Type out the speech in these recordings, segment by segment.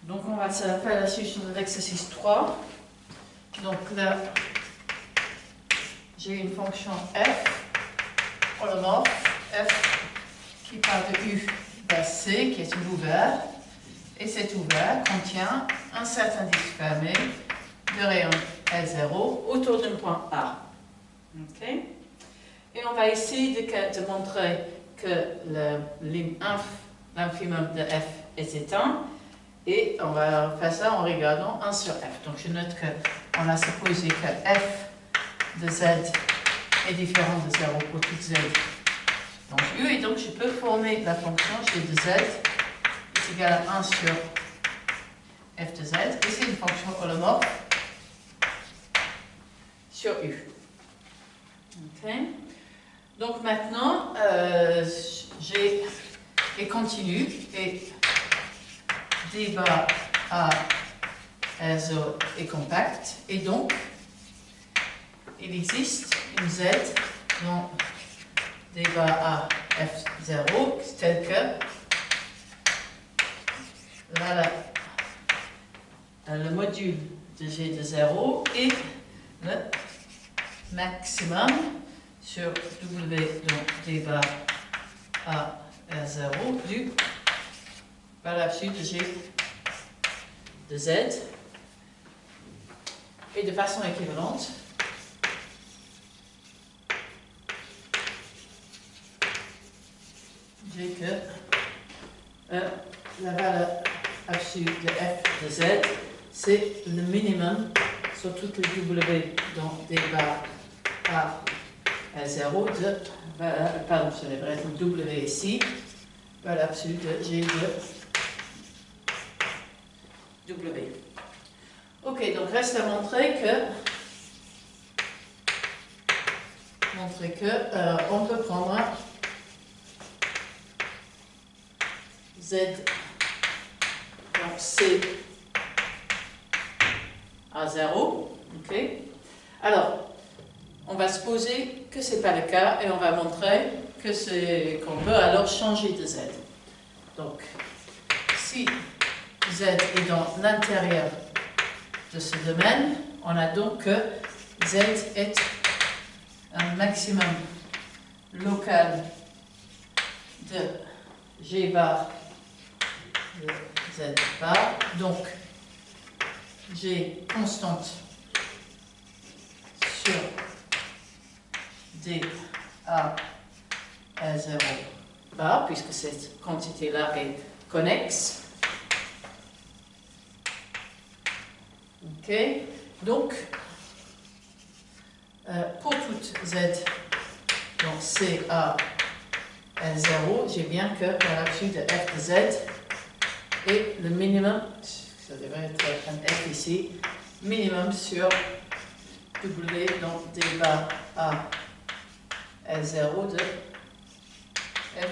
Donc on va faire la solution de l'exercice 3. Donc là, j'ai une fonction f, holomorphe, f qui part de U vers C, qui est ouvert, et cet ouvert contient un certain disque fermé de rayon L0 autour d'un point A. Okay. Et on va essayer de montrer que l'infimum de f est éteint, et on va faire ça en regardant 1 sur f. Donc je note qu'on a supposé que f de z est différent de 0 pour toute z dans U, et donc je peux former la fonction g de z est égal à 1 sur f de z, et c'est une fonction holomorphe sur U. Okay. Donc maintenant, G est continu et D bar A R0 est compact, et donc il existe une Z dont D bar A F0 tel que là, le module de G de 0 et le maximum sur W dont D bar A R0 du par l'absolu de G de Z, et de façon équivalente j'ai que la valeur absolue de f de z, c'est le minimum sur toutes les W dont D bar A R0 de, pardon, ça devrait être W ici, valeur absolue de G de W. Ok, donc reste à montrer que on peut prendre Z donc C à 0. Ok. Alors, on va supposer que ce n'est pas le cas et on va montrer qu'on peut alors changer de Z. Donc, si Z est dans l'intérieur de ce domaine, on a donc que Z est un maximum local de G bar de Z bar, donc G constante sur D A R0 bar, puisque cette quantité-là est connexe. Ok, donc pour toute Z, donc C A R0, j'ai bien que l'absolu de f de z est le minimum, ça devrait être un f ici, minimum sur W, donc D bar A R0 de f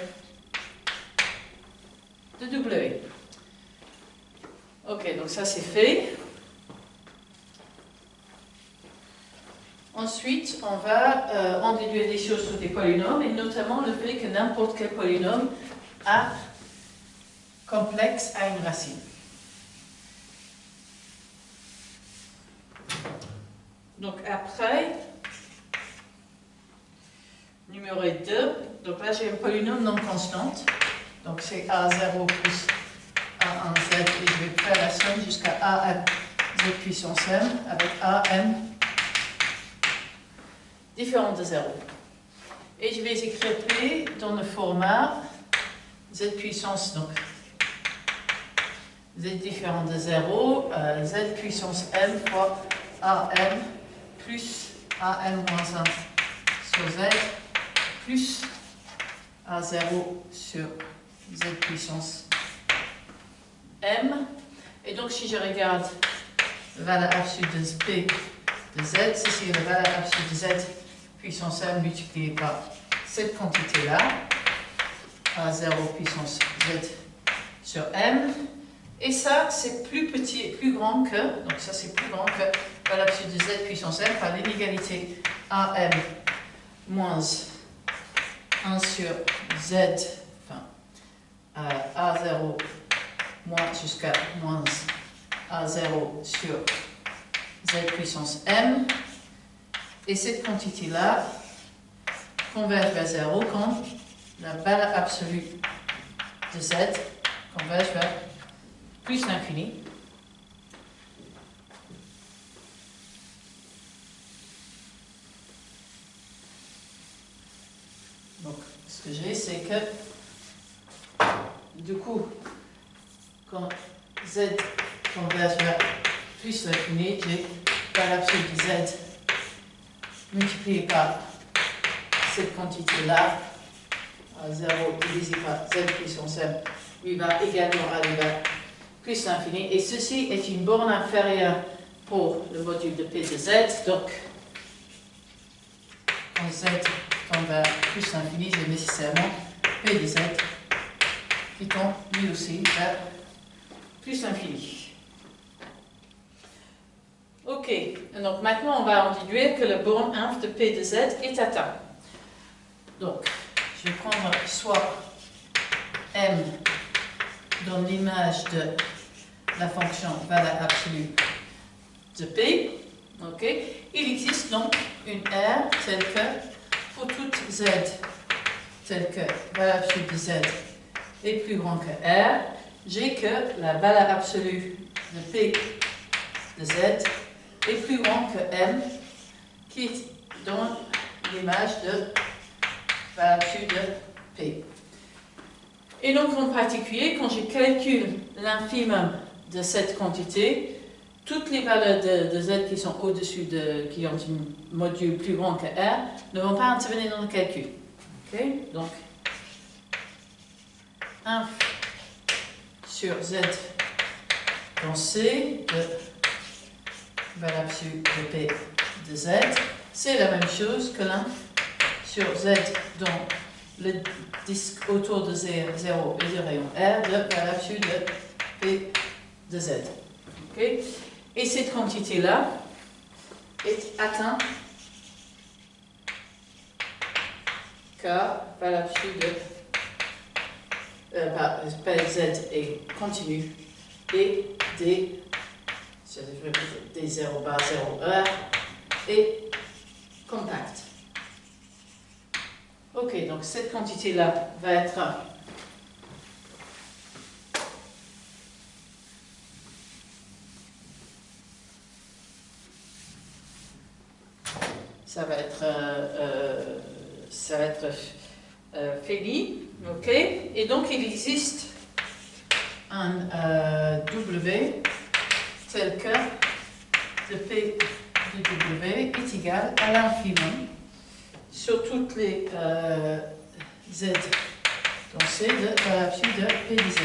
de W. Ok, donc ça c'est fait. Ensuite, on va en déduire des choses sur des polynômes, et notamment le fait que n'importe quel polynôme complexe a une racine. Donc après, numéro 2, donc là j'ai un polynôme non constante, donc c'est A0 plus A1Z, et je vais faire la somme jusqu'à AM Z puissance M avec AM différente de 0. Et je vais écrire P dans le format Z puissance, donc Z différent de 0, Z puissance M fois AM plus AM moins 1 sur Z plus A0 sur Z puissance M. Et donc si je regarde la valeur absolue de P de Z, c'est la valeur absolue de Z puissance M multipliée par cette quantité-là, A0 puissance Z sur M. Et ça, c'est plus petit et plus grand que, donc ça c'est plus grand que la valeur absolue de Z puissance M par l'inégalité AM moins 1 sur Z, enfin A0 jusqu'à moins A0 sur Z puissance M. Et cette quantité-là converge vers 0 quand la valeur absolue de Z converge vers plus l'infini. Donc, ce que j'ai, c'est que, du coup, quand Z converge vers plus l'infini, j'ai valeur absolue de Z multiplié par cette quantité-là, à 0 divisé par Z puissance M, lui va également aller vers plus l'infini. Et ceci est une borne inférieure pour le module de P de Z. Donc, quand Z tend vers plus l'infini, j'ai nécessairement P de Z qui tend lui aussi vers plus l'infini. Ok, donc maintenant on va en déduire que la borne inf de P de Z est atteinte. Donc, je vais prendre soit M dans l'image de la fonction valeur absolue de P. Ok, il existe donc une R telle que pour toute Z telle que valeur absolue de Z est plus grand que R, j'ai que la valeur absolue de P de Z est plus grand que M, qui est dans l'image de valeur absolue de P. Et donc en particulier, quand je calcule l'infimum de cette quantité, toutes les valeurs de Z qui sont au-dessus qui ont un module plus grand que R, ne vont pas intervenir dans le calcul. Okay? Donc, inf sur Z dans C de valeur absolue de P de Z, c'est la même chose que l'inf sur Z dans le disque autour de 0 et du rayon R de valeur absolue de P de Z. Okay? Et cette quantité-là est atteinte car valeur absolue de P de Z est continue et D0 bar 0 R est compacte. Ok, donc cette quantité-là va être ça va être fini, ok, et donc il existe un W tel que le P de W est égal à l'infimum sur toutes les Z dans C de valeur absolue de P de Z.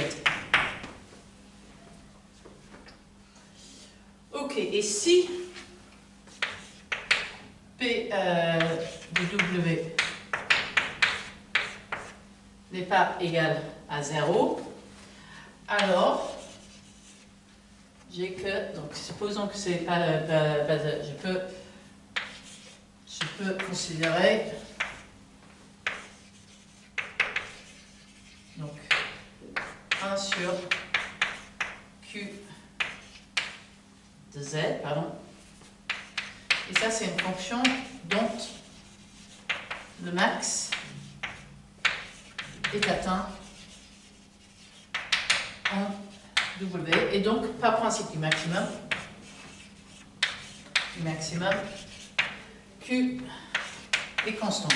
Ok, et si P de W n'est pas égal à 0, alors j'ai que, donc supposons que c'est pas, je peux considérer donc 1 sur Q de Z, pardon. Et ça, c'est une fonction dont le max est atteint en W. Et donc, par principe du maximum, Q est constante.